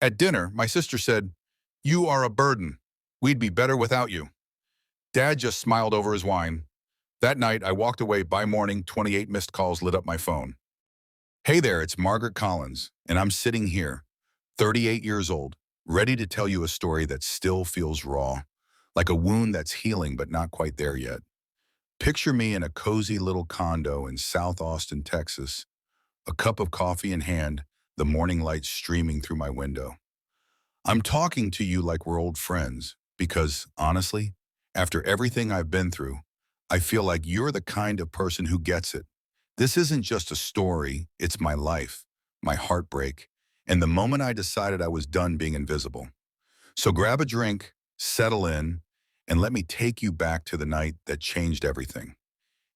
At dinner, my sister said, "You are a burden. We'd be better without you." Dad just smiled over his wine. That night, I walked away. By morning, 28 missed calls lit up my phone. "Hey there, it's Margaret Collins, and I'm sitting here, 38 years old, ready to tell you a story that still feels raw, like a wound that's healing but not quite there yet. Picture me in a cozy little condo in South Austin, Texas, a cup of coffee in hand, the morning light streaming through my window. I'm talking to you like we're old friends because, honestly, after everything I've been through, I feel like you're the kind of person who gets it. This isn't just a story, it's my life, my heartbreak, and the moment I decided I was done being invisible. So grab a drink, settle in, and let me take you back to the night that changed everything.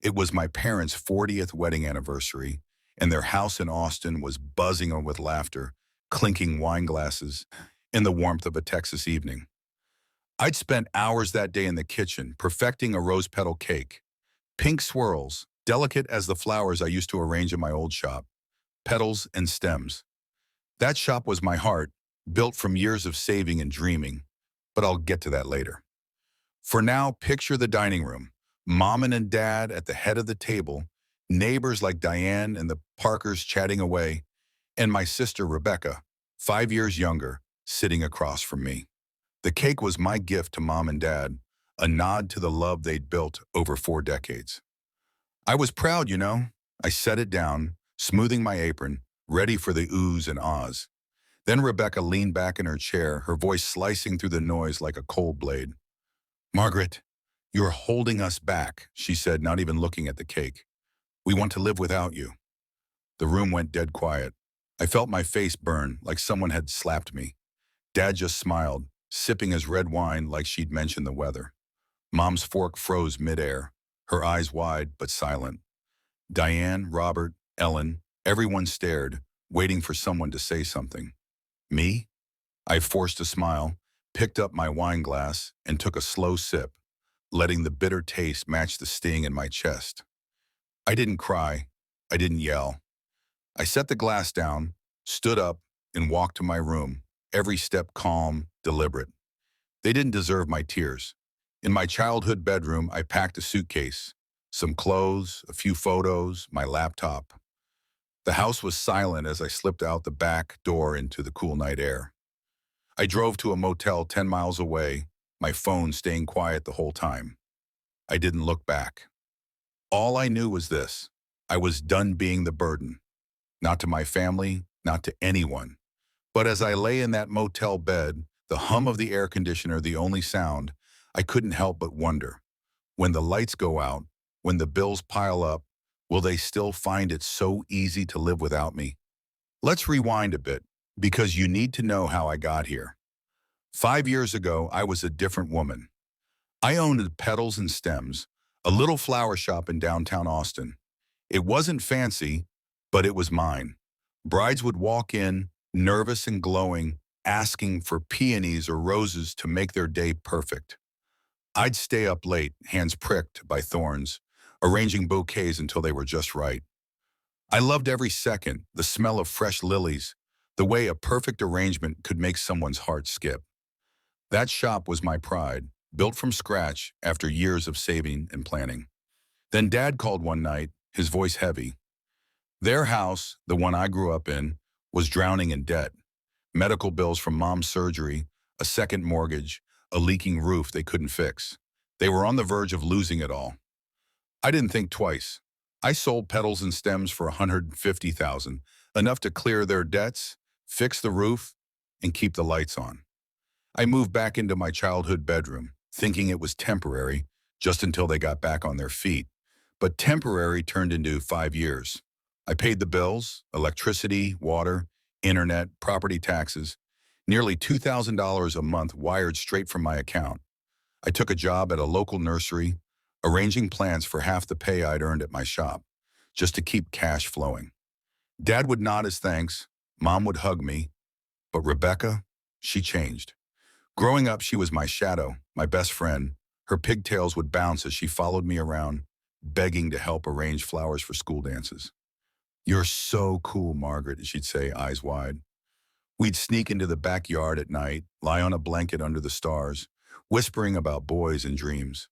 It was my parents' 40th wedding anniversary, and their house in Austin was buzzing with laughter, clinking wine glasses, in the warmth of a Texas evening. I'd spent hours that day in the kitchen perfecting a rose petal cake. Pink swirls, delicate as the flowers I used to arrange in my old shop, petals and stems. That shop was my heart, built from years of saving and dreaming, but I'll get to that later. For now, picture the dining room, mom and dad at the head of the table, neighbors like Diane and the Parkers chatting away, and my sister Rebecca, 5 years younger, sitting across from me. The cake was my gift to mom and dad, a nod to the love they'd built over 4 decades. I was proud, you know. I set it down, smoothing my apron, ready for the oohs and ahs. Then Rebecca leaned back in her chair, her voice slicing through the noise like a cold blade. "Margaret, you're holding us back," she said, not even looking at the cake. "We want to live without you." The room went dead quiet. I felt my face burn like someone had slapped me. Dad just smiled, sipping his red wine like she'd mentioned the weather. Mom's fork froze midair, her eyes wide but silent. Diane, Robert, Ellen, everyone stared, waiting for someone to say something. Me? I forced a smile, picked up my wine glass, and took a slow sip, letting the bitter taste match the sting in my chest. I didn't cry. I didn't yell. I set the glass down, stood up, and walked to my room, every step calm, deliberate. They didn't deserve my tears. In my childhood bedroom, I packed a suitcase, some clothes, a few photos, my laptop. The house was silent as I slipped out the back door into the cool night air. I drove to a motel 10 miles away, my phone staying quiet the whole time. I didn't look back. All I knew was this: I was done being the burden. Not to my family, not to anyone. But as I lay in that motel bed, the hum of the air conditioner the only sound, I couldn't help but wonder, when the lights go out, when the bills pile up, will they still find it so easy to live without me? Let's rewind a bit, because you need to know how I got here. 5 years ago, I was a different woman. I owned Petals and Stems, a little flower shop in downtown Austin. It wasn't fancy, but it was mine. Brides would walk in, nervous and glowing, asking for peonies or roses to make their day perfect. I'd stay up late, hands pricked by thorns, arranging bouquets until they were just right. I loved every second, the smell of fresh lilies, the way a perfect arrangement could make someone's heart skip. That shop was my pride, built from scratch after years of saving and planning. Then Dad called one night, his voice heavy. Their house, the one I grew up in, was drowning in debt. Medical bills from mom's surgery, a second mortgage, a leaking roof they couldn't fix. They were on the verge of losing it all. I didn't think twice. I sold Petals and Stems for $150,000, enough to clear their debts, fix the roof, and keep the lights on. I moved back into my childhood bedroom, thinking it was temporary, just until they got back on their feet. But temporary turned into 5 years. I paid the bills, electricity, water, internet, property taxes, nearly $2,000 a month wired straight from my account. I took a job at a local nursery, arranging plants for half the pay I'd earned at my shop, just to keep cash flowing. Dad would nod his thanks, Mom would hug me, but Rebecca, she changed. Growing up, she was my shadow, my best friend. Her pigtails would bounce as she followed me around, begging to help arrange flowers for school dances. "You're so cool, Margaret," she'd say, eyes wide. We'd sneak into the backyard at night, lie on a blanket under the stars, whispering about boys and dreams.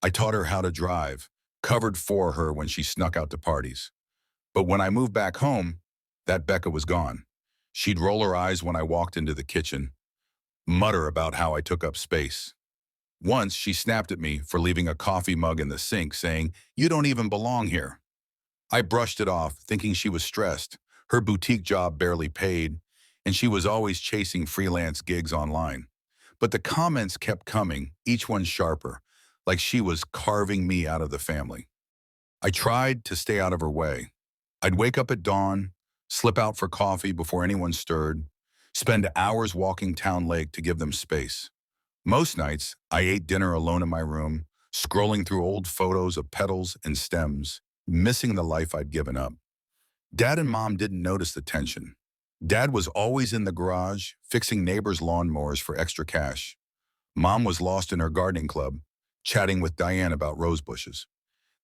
I taught her how to drive, covered for her when she snuck out to parties. But when I moved back home, that Becca was gone. She'd roll her eyes when I walked into the kitchen, mutter about how I took up space. Once, she snapped at me for leaving a coffee mug in the sink, saying, "You don't even belong here." I brushed it off, thinking she was stressed. Her boutique job barely paid, and she was always chasing freelance gigs online. But the comments kept coming, each one sharper, like she was carving me out of the family. I tried to stay out of her way. I'd wake up at dawn, slip out for coffee before anyone stirred, spend hours walking Town Lake to give them space. Most nights, I ate dinner alone in my room, scrolling through old photos of petals and stems, missing the life I'd given up. Dad and Mom didn't notice the tension. Dad was always in the garage, fixing neighbors' lawnmowers for extra cash. Mom was lost in her gardening club, chatting with Diane about rose bushes.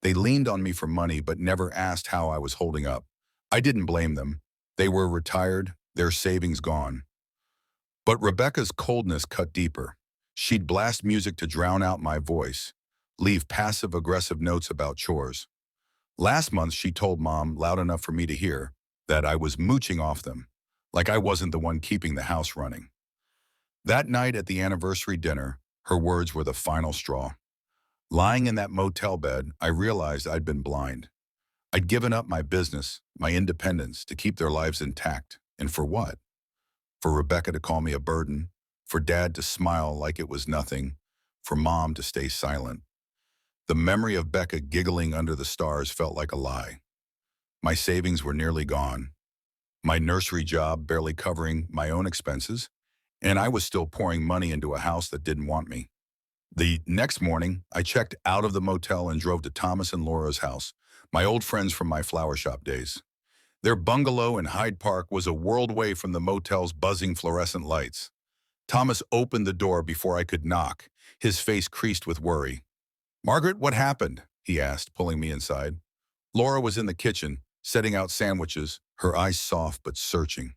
They leaned on me for money but never asked how I was holding up. I didn't blame them. They were retired, their savings gone. But Rebecca's coldness cut deeper. She'd blast music to drown out my voice, leave passive-aggressive notes about chores. Last month, she told Mom, loud enough for me to hear, that I was mooching off them, like I wasn't the one keeping the house running. That night at the anniversary dinner, her words were the final straw. Lying in that motel bed, I realized I'd been blind. I'd given up my business, my independence, to keep their lives intact. And for what? For Rebecca to call me a burden, for Dad to smile like it was nothing, for Mom to stay silent. The memory of Becca giggling under the stars felt like a lie. My savings were nearly gone, my nursery job barely covering my own expenses, and I was still pouring money into a house that didn't want me. The next morning, I checked out of the motel and drove to Thomas and Laura's house, my old friends from my flower shop days. Their bungalow in Hyde Park was a world away from the motel's buzzing fluorescent lights. Thomas opened the door before I could knock, his face creased with worry. "Margaret, what happened?" he asked, pulling me inside. Laura was in the kitchen, setting out sandwiches, her eyes soft but searching.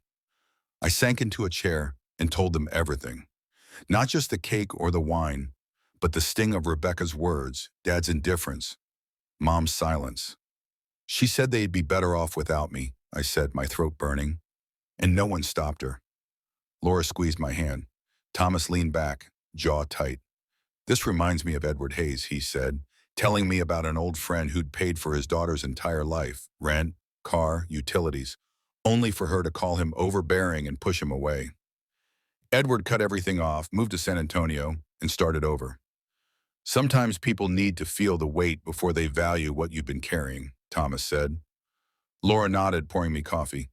I sank into a chair and told them everything. Not just the cake or the wine, but the sting of Rebecca's words, Dad's indifference, Mom's silence. "She said they'd be better off without me," I said, my throat burning. And no one stopped her. Laura squeezed my hand. Thomas leaned back, jaw tight. "This reminds me of Edward Hayes," he said, telling me about an old friend who'd paid for his daughter's entire life, rent, car, utilities, only for her to call him overbearing and push him away. Edward cut everything off, moved to San Antonio, and started over. "Sometimes people need to feel the weight before they value what you've been carrying," Thomas said. Laura nodded, pouring me coffee.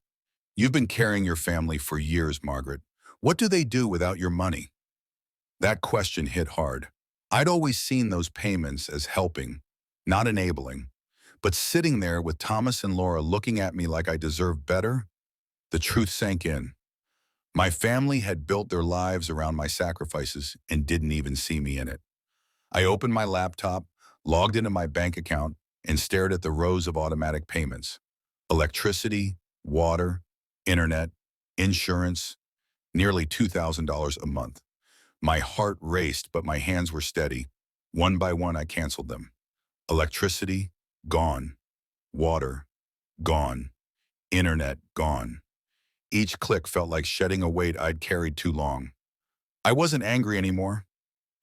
"You've been carrying your family for years, Margaret. What do they do without your money?" That question hit hard. I'd always seen those payments as helping, not enabling. But sitting there with Thomas and Laura looking at me like I deserved better, the truth sank in. My family had built their lives around my sacrifices and didn't even see me in it. I opened my laptop, logged into my bank account, and stared at the rows of automatic payments. Electricity, water, internet, insurance, nearly $2,000 a month. My heart raced, but my hands were steady. One by one, I canceled them. Electricity, gone. Water, gone. Internet, gone. Each click felt like shedding a weight I'd carried too long. I wasn't angry anymore,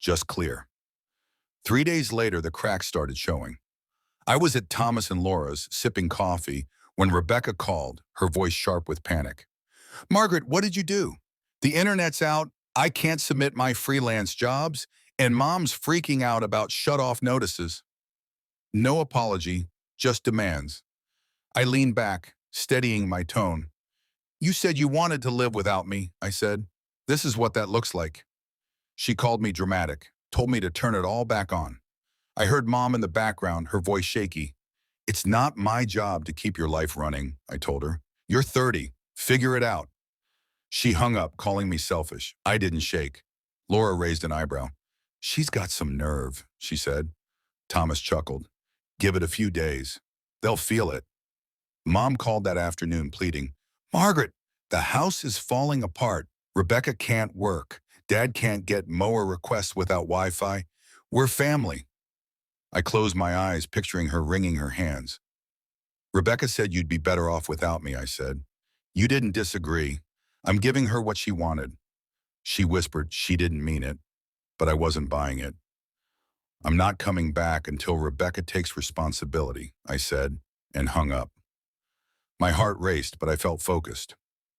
just clear. 3 days later, the cracks started showing. I was at Thomas and Laura's, sipping coffee, when Rebecca called, her voice sharp with panic. "Margaret, what did you do? The internet's out, I can't submit my freelance jobs, and Mom's freaking out about shut-off notices." No apology, just demands. I leaned back, steadying my tone. "You said you wanted to live without me," I said. "This is what that looks like." She called me dramatic, told me to turn it all back on. I heard Mom in the background, her voice shaky. "It's not my job to keep your life running," I told her. "You're 30. Figure it out." She hung up, calling me selfish. I didn't shake. Laura raised an eyebrow. "She's got some nerve," she said. Thomas chuckled. "Give it a few days. They'll feel it." Mom called that afternoon, pleading, "Margaret, The house is falling apart. Rebecca can't work. Dad can't get mower requests without Wi-Fi. We're family. I closed my eyes, picturing her wringing her hands. Rebecca said you'd be better off without me, I said. You didn't disagree. I'm giving her what she wanted. She whispered she didn't mean it, but I wasn't buying it. I'm not coming back until Rebecca takes responsibility, I said, and hung up. My heart raced, but I felt focused.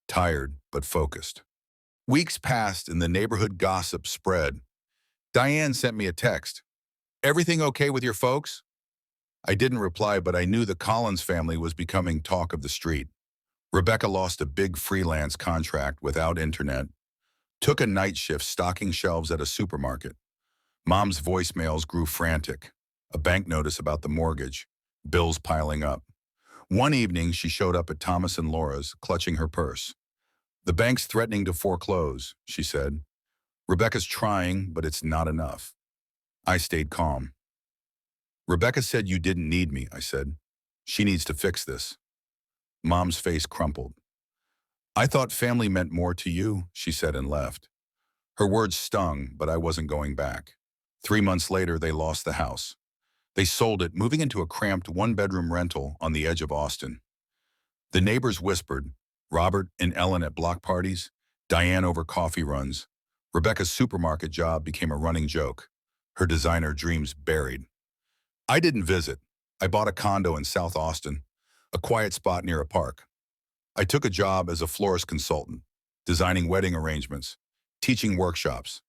Tired, but focused. Weeks passed and the neighborhood gossip spread. Diane sent me a text. Everything okay with your folks? I didn't reply, but I knew the Collins family was becoming talk of the street. Rebecca lost a big freelance contract without internet, took a night shift stocking shelves at a supermarket. Mom's voicemails grew frantic. A bank notice about the mortgage, bills piling up. One evening, she showed up at Thomas and Laura's, clutching her purse. The bank's threatening to foreclose, she said. Rebecca's trying, but it's not enough. I stayed calm. Rebecca said you didn't need me, I said. She needs to fix this. Mom's face crumpled. I thought family meant more to you, she said and left. Her words stung, but I wasn't going back. 3 months later, they lost the house. They sold it, moving into a cramped one-bedroom rental on the edge of Austin. The neighbors whispered, Robert and Ellen at block parties, Diane over coffee runs. Rebecca's supermarket job became a running joke. Her designer dreams buried. I didn't visit. I bought a condo in South Austin, a quiet spot near a park. I took a job as a florist consultant, designing wedding arrangements, teaching workshops.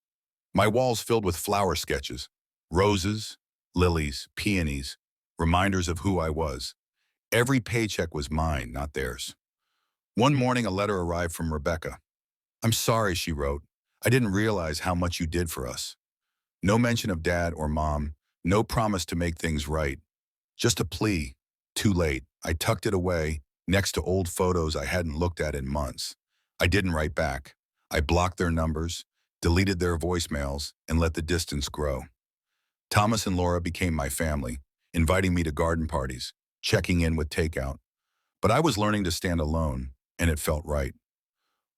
My walls filled with flower sketches, roses, lilies, peonies, reminders of who I was. Every paycheck was mine, not theirs. One morning, a letter arrived from Rebecca. I'm sorry, she wrote. I didn't realize how much you did for us. No mention of Dad or Mom, no promise to make things right. Just a plea. Too late. I tucked it away, next to old photos I hadn't looked at in months. I didn't write back. I blocked their numbers, deleted their voicemails, and let the distance grow. Thomas and Laura became my family, inviting me to garden parties, checking in with takeout. But I was learning to stand alone, and it felt right.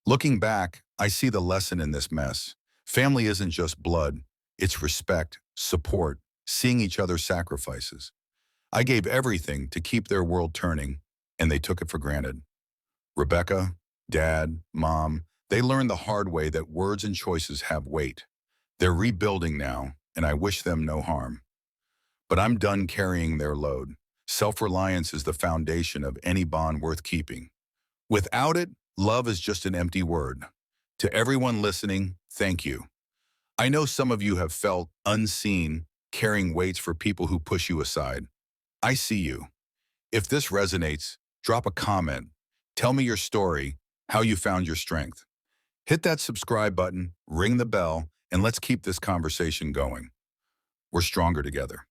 Looking back, I see the lesson in this mess. Family isn't just blood, it's respect, support, seeing each other's sacrifices. I gave everything to keep their world turning, and they took it for granted. Rebecca, Dad, Mom, they learned the hard way that words and choices have weight. They're rebuilding now, and I wish them no harm. But I'm done carrying their load. Self-reliance is the foundation of any bond worth keeping. Without it, love is just an empty word. To everyone listening, thank you. I know some of you have felt unseen, carrying weights for people who push you aside. I see you. If this resonates, drop a comment. Tell me your story, how you found your strength. Hit that subscribe button, ring the bell, and let's keep this conversation going. We're stronger together.